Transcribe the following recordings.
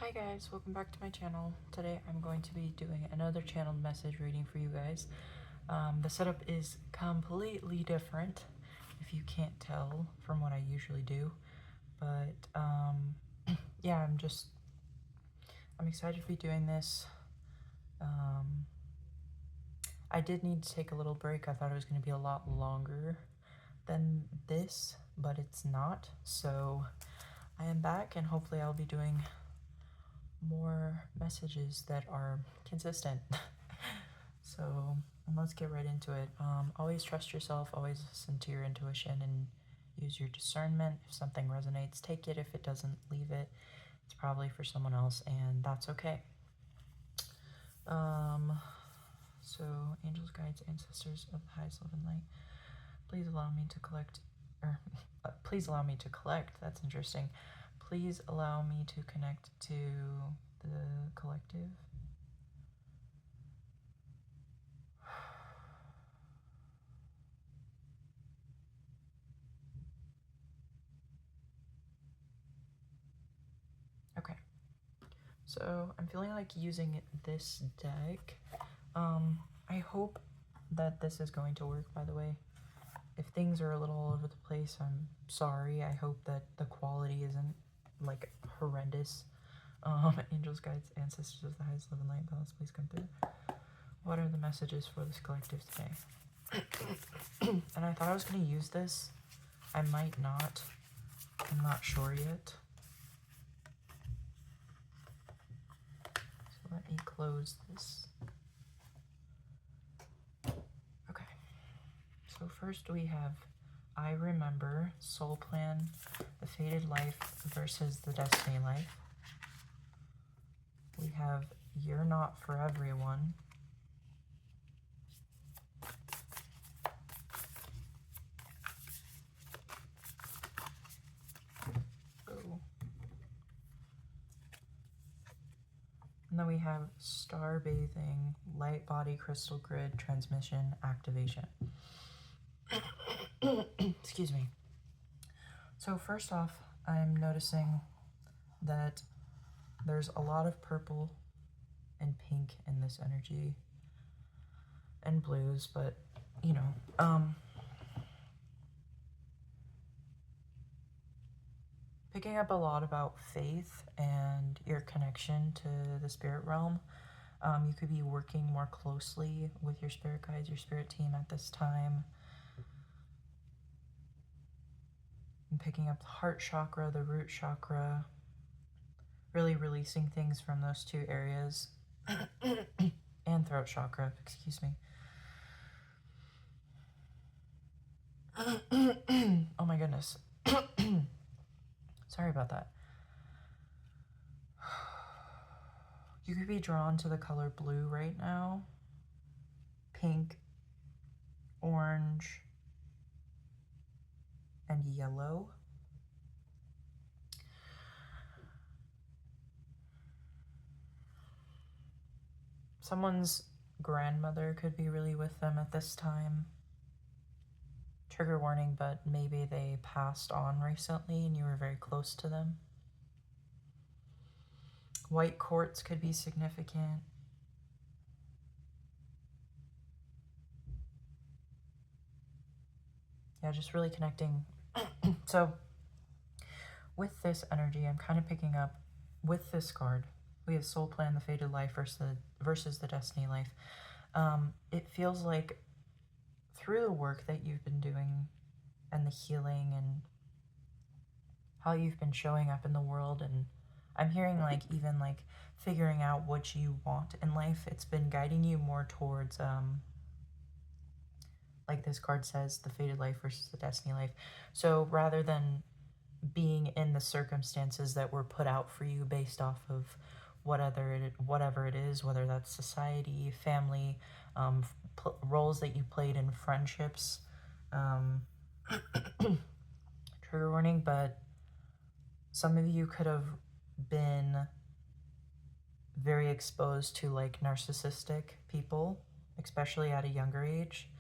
Hi guys, welcome back to my channel. Today I'm going to be doing another channeled message reading for you guys. The setup is completely different, if you can't tell from what I usually do. But yeah, I'm excited to be doing this. I did need to take a little break. I thought it was going to be a lot longer than this, but it's not. So I am back, and hopefully I'll be doing more messages that are consistent. So let's get right into it. Always trust yourself, always listen to your intuition and use your discernment. If something resonates, take it. If it doesn't, leave it. It's probably for someone else, and that's okay. So angels, guides, ancestors of the highest love and light, please allow me to collect, please allow me to collect. That's interesting. Please allow me to connect to the collective. Okay, so I'm feeling like using this deck. I hope that this is going to work, by the way. If things are a little all over the place, I'm sorry. I hope that the quality isn't like horrendous. Angels, guides, ancestors of the highest love and light, balance, please come through. What are the messages for this collective today? And I thought I was going to use this. I might not. I'm not sure yet. So let me close this. Okay. So first we have I Remember, Soul Plan, the Fated Life versus the Destiny Life. We have You're Not For Everyone. Oh. And then we have Star Bathing, Light Body Crystal Grid Transmission Activation. Excuse me. So first off, I'm noticing that there's a lot of purple and pink in this energy, and blues, but you know, picking up a lot about faith and your connection to the spirit realm. You could be working more closely with your spirit guides, your spirit team at this time. And picking up the heart chakra, the root chakra, really releasing things from those two areas. And throat chakra, excuse me. Oh my goodness. Sorry about that. You could be drawn to the color blue right now. Pink, orange, and yellow. Someone's grandmother could be really with them at this time. Trigger warning, but maybe they passed on recently and you were very close to them. White quartz could be significant. Yeah, just really connecting. So with this energy, I'm kind of picking up with this card. We have Soul Plan, the Fated Life versus the Destiny Life. It feels like through the work that you've been doing and the healing and how you've been showing up in the world, and I'm hearing like even like figuring out what you want in life, it's been guiding you more towards like this card says, the Fated Life versus the Destiny Life. So rather than being in the circumstances that were put out for you based off of whatever it is, whether that's society, family, roles that you played in friendships, trigger warning, but some of you could have been very exposed to like narcissistic people, especially at a younger age.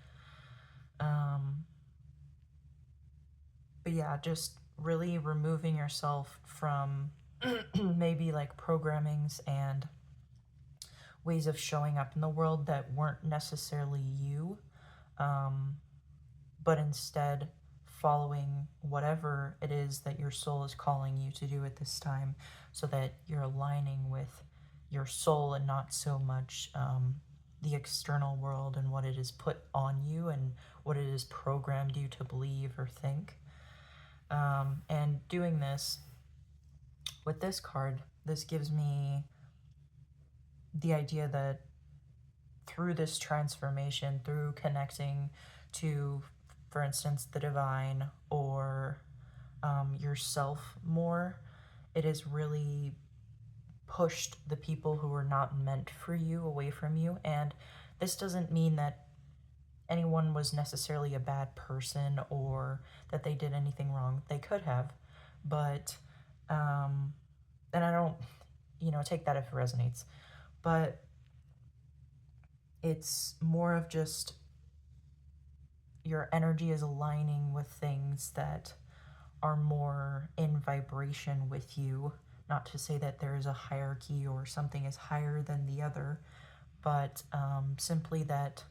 But yeah, just really removing yourself from maybe like programmings and ways of showing up in the world that weren't necessarily you, but instead following whatever it is that your soul is calling you to do at this time, so that you're aligning with your soul and not so much the external world and what it has put on you and what it has programmed you to believe or think. And doing this with this card, this gives me the idea that through this transformation, through connecting to, for instance, the divine or yourself more, it has really pushed the people who were not meant for you away from you. And this doesn't mean that anyone was necessarily a bad person or that they did anything wrong. They could have, but and I don't, take that if it resonates, but it's more of just your energy is aligning with things that are more in vibration with you. Not to say that there is a hierarchy or something is higher than the other, but simply that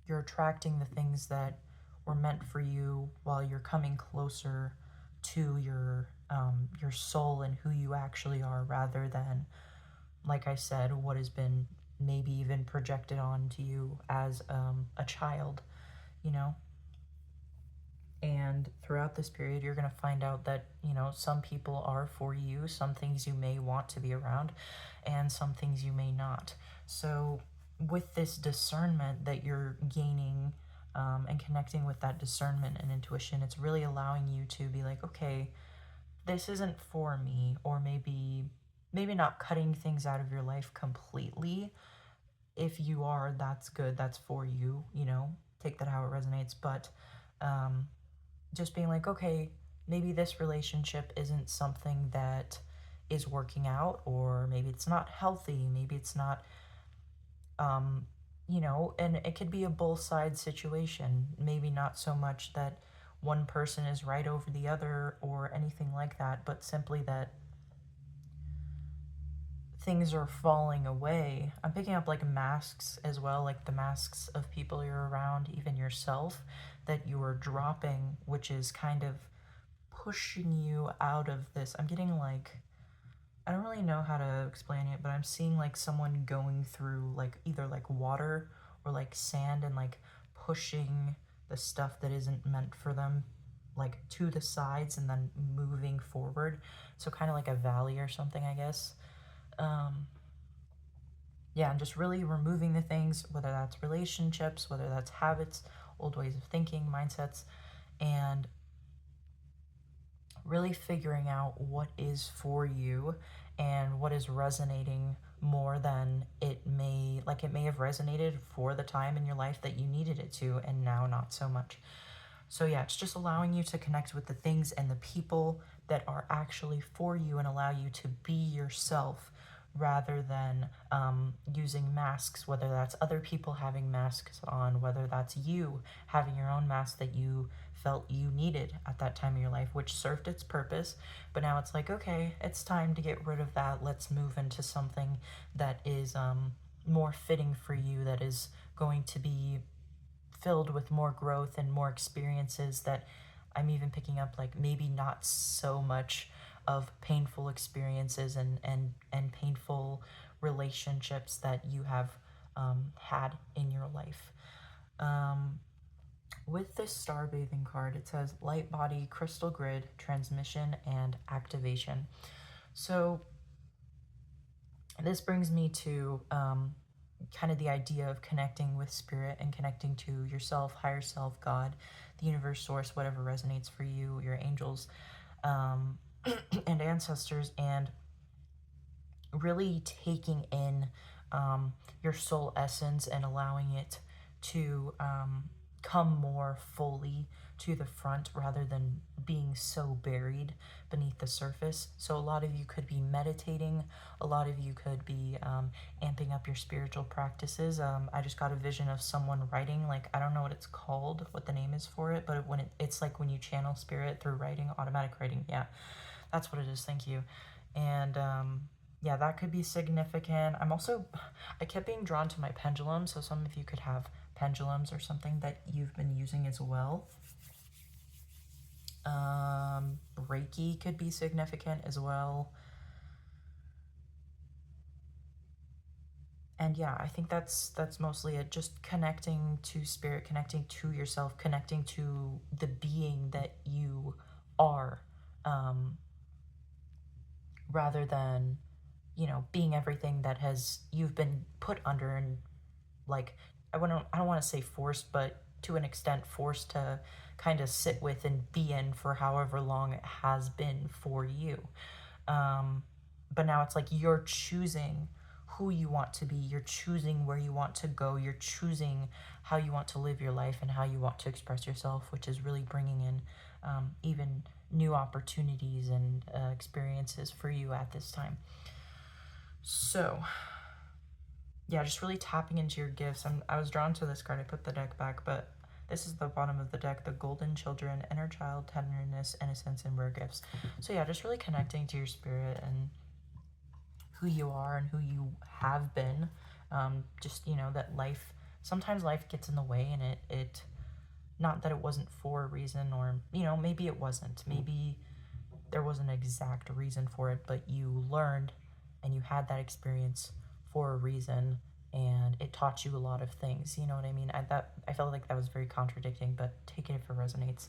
you're attracting the things that were meant for you while you're coming closer to your soul and who you actually are, rather than, like I said, what has been maybe even projected onto you as a child, you know. And throughout this period, you're going to find out that, some people are for you, some things you may want to be around, and some things you may not. So, with this discernment that you're gaining and connecting with that discernment and intuition, it's really allowing you to be like, okay, this isn't for me, or maybe not cutting things out of your life completely. If you are, that's good, that's for you, take that how it resonates. But just being like, okay, maybe this relationship isn't something that is working out, or maybe it's not healthy, maybe it's not, and it could be a both sides situation. Maybe not so much that one person is right over the other or anything like that, but simply that things are falling away. I'm picking up like masks as well, like the masks of people you're around, even yourself, that you are dropping, which is kind of pushing you out of this. I'm getting like, I don't really know how to explain it, but I'm seeing like someone going through like either like water or like sand and like pushing the stuff that isn't meant for them like to the sides and then moving forward. So kind of like a valley or something, I guess. Yeah, and just really removing the things, whether that's relationships, whether that's habits, old ways of thinking, mindsets, and really figuring out what is for you and what is resonating more than it may have resonated for the time in your life that you needed it to, and now not so much. So yeah, it's just allowing you to connect with the things and the people that are actually for you and allow you to be yourself, rather than using masks, whether that's other people having masks on, whether that's you having your own mask that you felt you needed at that time of your life, which served its purpose. But now it's like, okay, it's time to get rid of that. Let's move into something that is more fitting for you, that is going to be filled with more growth and more experiences, that I'm even picking up like maybe not so much of painful experiences and painful relationships that you have had in your life. With this star bathing card, it says light body, crystal grid, transmission, and activation. So this brings me to kind of the idea of connecting with spirit and connecting to yourself, higher self, God, the universe, source, whatever resonates for you, your angels, and ancestors, and really taking in your soul essence and allowing it to come more fully to the front, rather than being so buried beneath the surface. So a lot of you could be meditating, a lot of you could be amping up your spiritual practices. I just got a vision of someone writing, like, I don't know what it's called, what the name is for it, but it's like when you channel spirit through writing, automatic writing, yeah. That's what it is. Thank you. And yeah, that could be significant. I kept being drawn to my pendulum, so some of you could have pendulums or something that you've been using as well. Reiki could be significant as well. And yeah, I think that's mostly it. Just connecting to spirit, connecting to yourself, connecting to the being that you are, rather than, you know, being everything that you've been put under, and like, I don't want to say forced, but to an extent forced to kind of sit with and be in for however long it has been for you. But now it's like you're choosing who you want to be, you're choosing where you want to go, you're choosing how you want to live your life and how you want to express yourself, which is really bringing in even new opportunities and experiences for you at this time. So yeah, just really tapping into your gifts. I was drawn to this card. I put the deck back, but this is the bottom of the deck, the Golden Children, Inner Child, Tenderness, Innocence, and Rare Gifts. So yeah, just really connecting to your spirit and who you are and who you have been. Just, you know, that sometimes life gets in the way, and it not that it wasn't for a reason, or, you know, maybe it wasn't. Maybe there was an exact reason for it, but you learned and you had that experience for a reason, and it taught you a lot of things. You know what I mean? I felt like that was very contradicting, but take it if it resonates.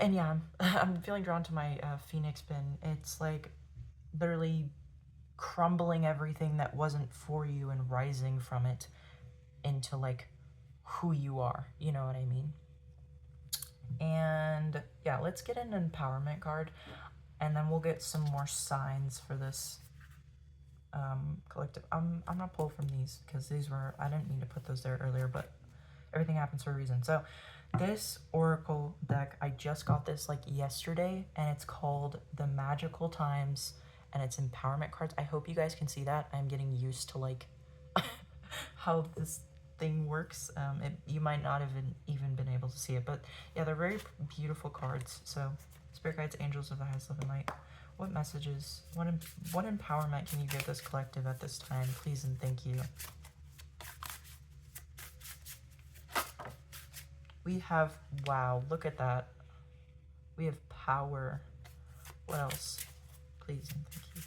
And yeah, I'm feeling drawn to my Phoenix pin. It's like literally crumbling everything that wasn't for you and rising from it into like who you are. You know what I mean? And yeah, let's get an empowerment card, and then we'll get some more signs for this collective. I'm gonna pull from these because I didn't mean to put those there earlier, but everything happens for a reason. So this oracle deck, I just got this like yesterday, and it's called The Magical Times, and it's empowerment cards. I hope you guys can see that. I'm getting used to like how this thing works. You might not have even been able to see it, but yeah, they're very beautiful cards. So spirit guides, angels of the highest love and light, what messages, what empowerment can you give this collective at this time, please and thank you. We have, wow, look at that. We have power. What else? Please and thank you.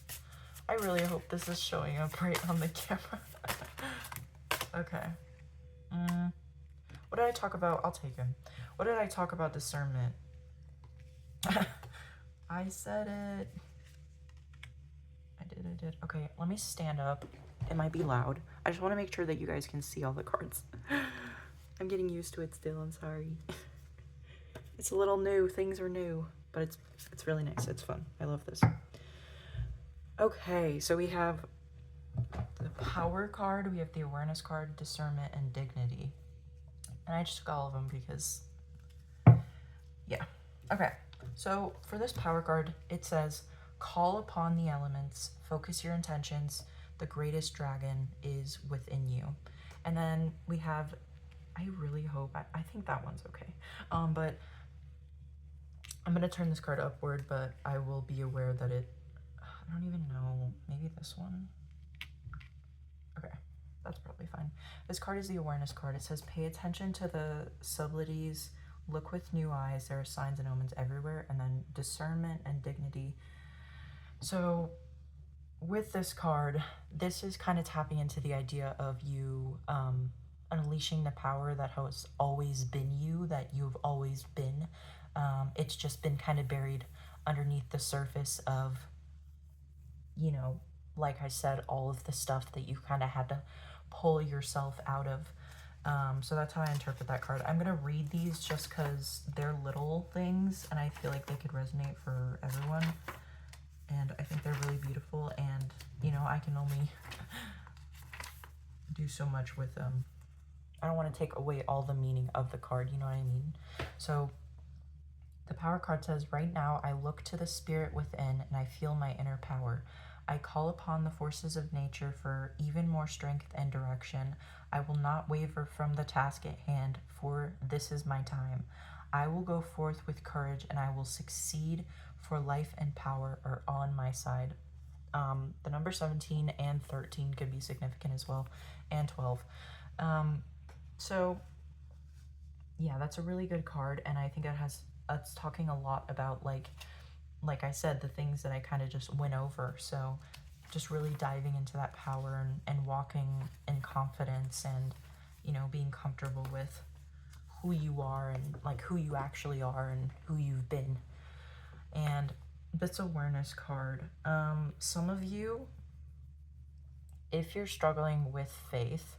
I really hope this is showing up right on the camera. Okay. What did I talk about? I'll take him. What did I talk about discernment? I said it. I did. Okay, let me stand up. It might be loud. I just want to make sure that you guys can see all the cards. I'm getting used to it still, I'm sorry. It's a little new, things are new, but it's really nice, it's fun. I love this. Okay, so we have the power card, we have the awareness card, discernment, and dignity. And I just took all of them because, yeah. Okay, so for this power card, it says, call upon the elements, focus your intentions, the greatest dragon is within you. And then we have, I really hope, I think that one's okay. But I'm going to turn this card upward, but I will be aware that I don't even know, maybe this one? Okay, that's probably fine. This card is the awareness card. It says, pay attention to the subtleties, look with new eyes, there are signs and omens everywhere, and then discernment and dignity. So with this card, this is kind of tapping into the idea of you unleashing the power that has always been you, that you've always been. It's just been kind of buried underneath the surface of, you know, like I said, all of the stuff that you kind of had to pull yourself out of. So that's how I interpret that card. I'm going to read these just because they're little things, and I feel like they could resonate for everyone. And I think they're really beautiful, and, you know, I can only do so much with them. I don't want to take away all the meaning of the card, you know what I mean? So the power card says, right now I look to the spirit within and I feel my inner power. I call upon the forces of nature for even more strength and direction. I will not waver from the task at hand, for this is my time. I will go forth with courage and I will succeed, for life and power are on my side. The number 17 and 13 could be significant as well, and 12. So yeah, that's a really good card, and I think it's talking a lot about, like I said, the things that I kind of just went over. So just really diving into that power and walking in confidence and, being comfortable with who you are and like who you actually are and who you've been. And this awareness card, some of you, if you're struggling with faith,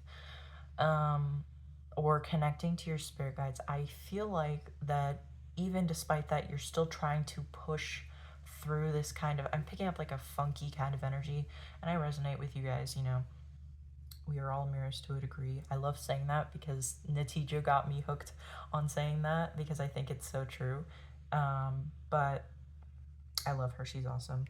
or connecting to your spirit guides, I feel like that even despite that, you're still trying to push through this kind of, I'm picking up like a funky kind of energy, and I resonate with you guys. We are all mirrors to a degree. I love saying that because Natijo got me hooked on saying that because I think it's so true. But I love her. She's awesome.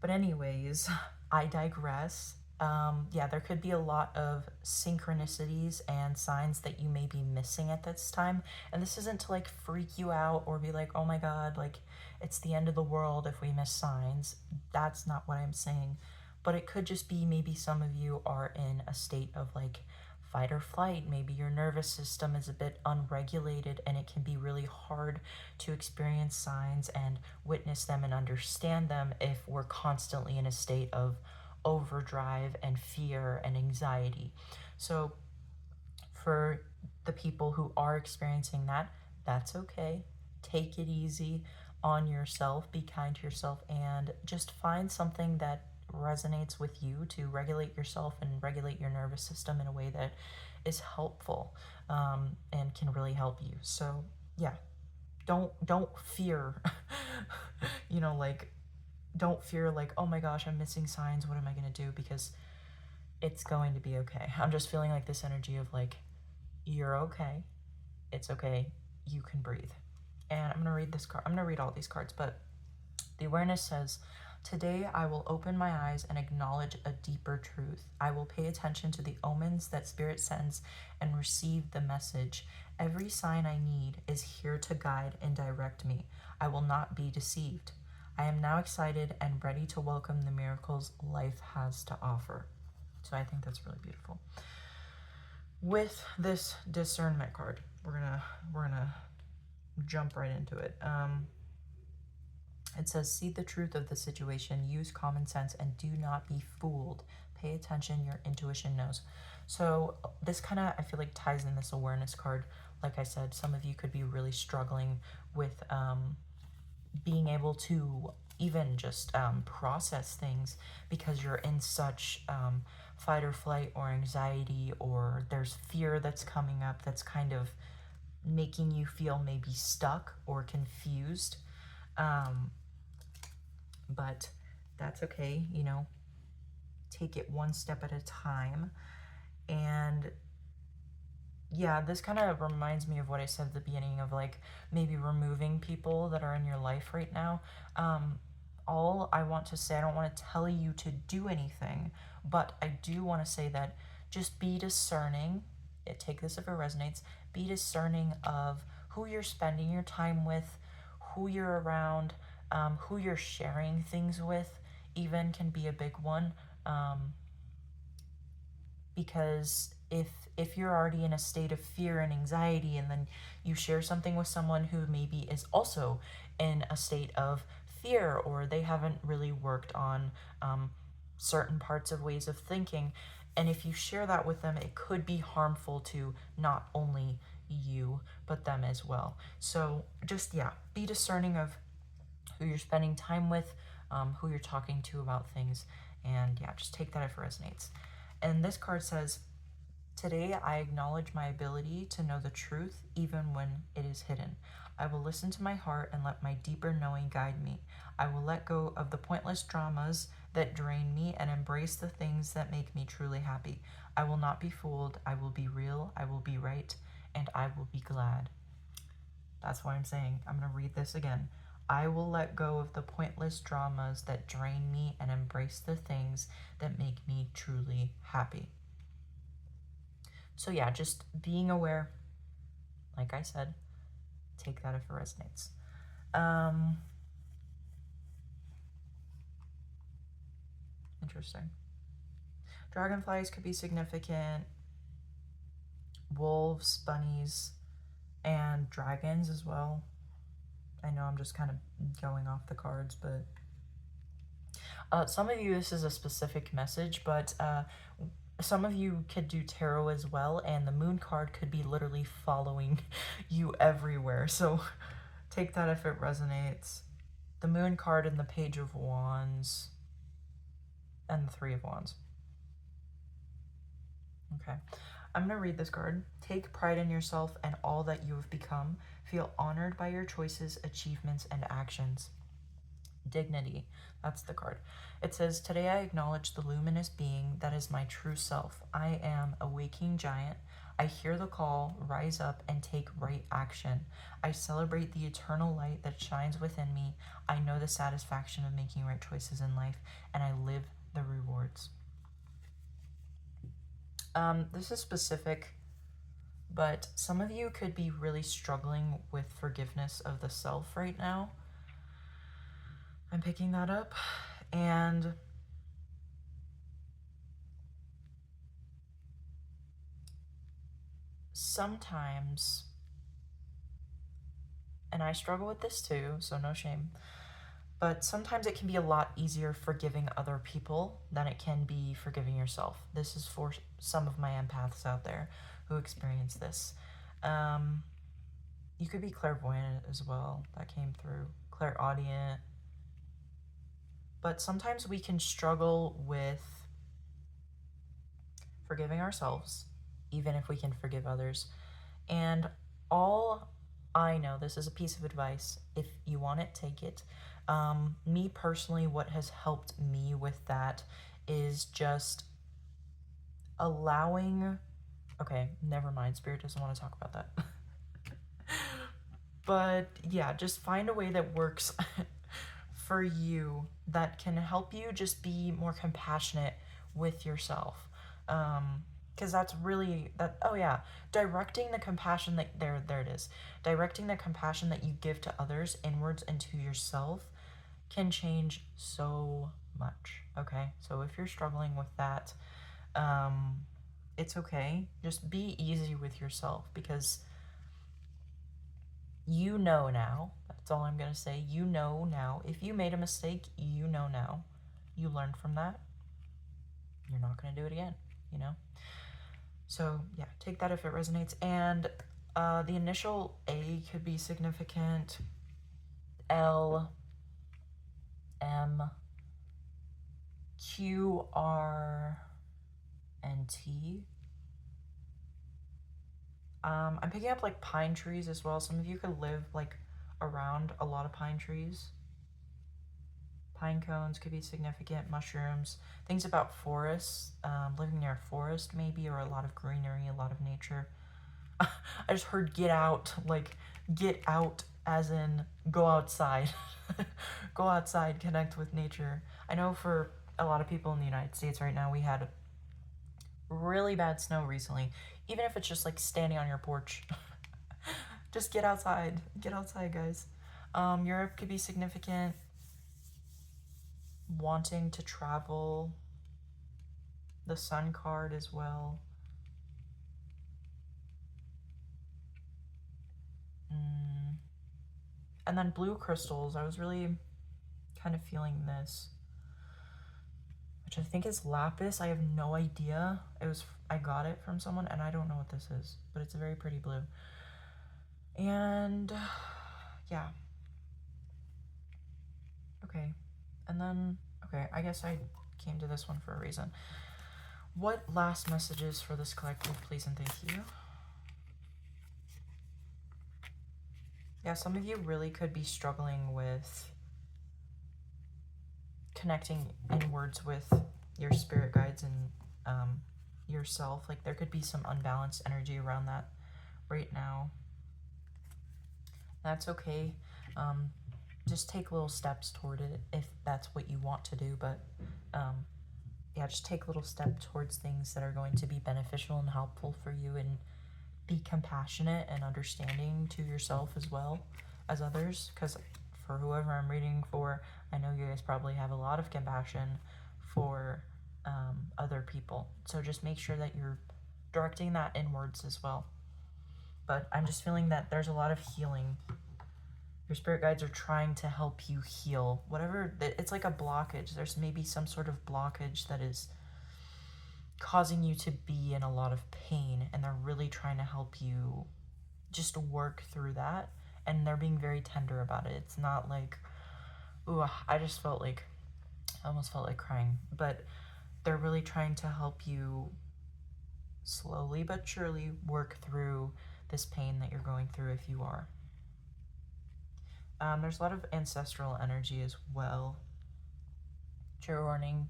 But anyways, I digress. Yeah, there could be a lot of synchronicities and signs that you may be missing at this time. And this isn't to like freak you out or be like, oh my God, like it's the end of the world if we miss signs. That's not what I'm saying. But it could just be maybe some of you are in a state of like fight or flight. Maybe your nervous system is a bit unregulated and it can be really hard to experience signs and witness them and understand them if we're constantly in a state of overdrive and fear and anxiety. So for the people who are experiencing that, that's okay. Take it easy on yourself, be kind to yourself, and just find something that resonates with you to regulate yourself and regulate your nervous system in a way that is helpful, and can really help you. So yeah, don't fear like don't fear like, oh my gosh, I'm missing signs, what am I going to do? Because it's going to be okay. I'm just feeling like this energy of like, you're okay, it's okay, you can breathe. And I'm going to read this card. I'm going to read all these cards, but the awareness says, today I will open my eyes and acknowledge a deeper truth. I will pay attention to the omens that Spirit sends and receive the message. Every sign I need is here to guide and direct me. I will not be deceived. I am now excited and ready to welcome the miracles life has to offer. So I think that's really beautiful. With this discernment card, we're gonna jump right into it. It says, see the truth of the situation, use common sense, and do not be fooled. Pay attention, your intuition knows. So this kind of, I feel like, ties in this awareness card. Like I said, some of you could be really struggling with being able to even just process things because you're in such fight or flight or anxiety, or there's fear that's coming up that's kind of making you feel maybe stuck or confused. But that's okay, take it one step at a time. And yeah, this kind of reminds me of what I said at the beginning of like maybe removing people that are in your life right now. All I want to say, I don't want to tell you to do anything, but I do want to say that just be discerning. Take this if it resonates. Be discerning of who you're spending your time with, who you're around, who you're sharing things with, even can be a big one. Because if you're already in a state of fear and anxiety, and then you share something with someone who maybe is also in a state of fear, or they haven't really worked on certain parts of ways of thinking, and if you share that with them, it could be harmful to not only you, but them as well. So just, yeah, be discerning of who you're spending time with, who you're talking to about things, and yeah, just take that if it resonates. And this card says, today I acknowledge my ability to know the truth even when it is hidden. I will listen to my heart and let my deeper knowing guide me. I will let go of the pointless dramas that drain me and embrace the things that make me truly happy. I will not be fooled. I will be real. I will be right. And I will be glad. That's what I'm saying. I'm going to read this again. I will let go of the pointless dramas that drain me and embrace the things that make me truly happy. So yeah, just being aware, like I said, take that if it resonates. Interesting. Dragonflies could be significant. Wolves, bunnies, and dragons as well. I know I'm just kind of going off the cards, but some of you, this is a specific message, but some of you could do tarot as well, and the moon card could be literally following you everywhere. So take that if it resonates. The moon card and the page of wands and the 3 of wands. Okay. I'm going to read this card. Take pride in yourself and all that you have become. Feel honored by your choices, achievements, and actions. Dignity. That's the card. It says, today I acknowledge the luminous being that is my true self. I am a waking giant. I hear the call, rise up, and take right action. I celebrate the eternal light that shines within me. I know the satisfaction of making right choices in life, and I live the rewards. This is specific, but some of you could be really struggling with forgiveness of the self right now. I'm picking that up, and sometimes, and I struggle with this too, so no shame, but sometimes it can be a lot easier forgiving other people than it can be forgiving yourself. This is for some of my empaths out there who experience this. You could be clairvoyant as well. That came through. Clairaudient. But sometimes we can struggle with forgiving ourselves, even if we can forgive others. And all I know, this is a piece of advice. If you want it, take it. Me personally, what has helped me with that is just allowing... Okay, never mind. Spirit doesn't want to talk about that. But yeah, just find a way that works for you that can help you just be more compassionate with yourself. Because that's really that. Oh yeah, directing the compassion that there it is. Directing the compassion that you give to others inwards and to yourself can change so much. Okay, so if you're struggling with that, it's okay. Just be easy with yourself, because you know now. That's all I'm gonna say. You know now. If you made a mistake, you know now. You learned from that. You're not gonna do it again, you know? So yeah, take that if it resonates. And the initial A could be significant. L, M, Q, R, and T. I'm picking up like pine trees as well. Some of you could live like around a lot of pine trees. Pine cones could be significant. Mushrooms, things about forests, living near a forest maybe, or a lot of greenery, a lot of nature. I just heard get out, like get out as in go outside. Go outside, connect with nature. I know for a lot of people in the United States right now, we had really bad snow recently. Even if it's just like standing on your porch, just get outside. Get outside, guys. Europe could be significant. Wanting to travel. The sun card as well. And then blue crystals. I was really kind of feeling this, which I think is lapis. I have no idea. I got it from someone, and I don't know what this is, but it's a very pretty blue. And yeah. Okay. And then, okay, I guess I came to this one for a reason. What last messages for this collective, please and thank you? Yeah, some of you really could be struggling with connecting inwards with your spirit guides and yourself. Like there could be some unbalanced energy around that right now. That's okay. Just take little steps toward it if that's what you want to do. But yeah, just take a little step towards things that are going to be beneficial and helpful for you, and be compassionate and understanding to yourself as well as others, because for whoever I'm reading for. I know you guys probably have a lot of compassion for other people. So just make sure that you're directing that inwards as well. But I'm just feeling that there's a lot of healing. Your spirit guides are trying to help you heal. Whatever, it's like a blockage. There's maybe some sort of blockage that is causing you to be in a lot of pain, and they're really trying to help you just work through that. And they're being very tender about it. It's not like, ooh, I just felt like, I almost felt like crying. But they're really trying to help you slowly but surely work through this pain that you're going through if you are. There's a lot of ancestral energy as well. Trigger warning,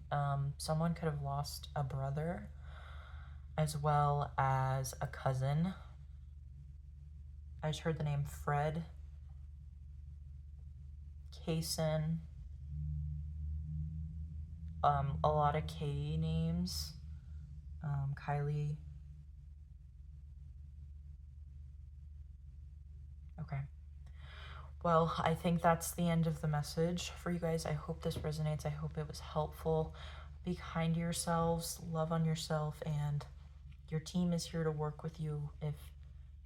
someone could have lost a brother as well as a cousin. I just heard the name Fred, Kaysen, a lot of K names, Kylie. Okay. Well, I think that's the end of the message for you guys. I hope this resonates. I hope it was helpful. Be kind to yourselves, love on yourself, and your team is here to work with you if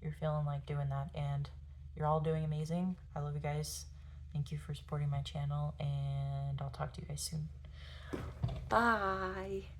you're feeling like doing that. And you're all doing amazing. I love you guys. Thank you for supporting my channel, and I'll talk to you guys soon. Bye.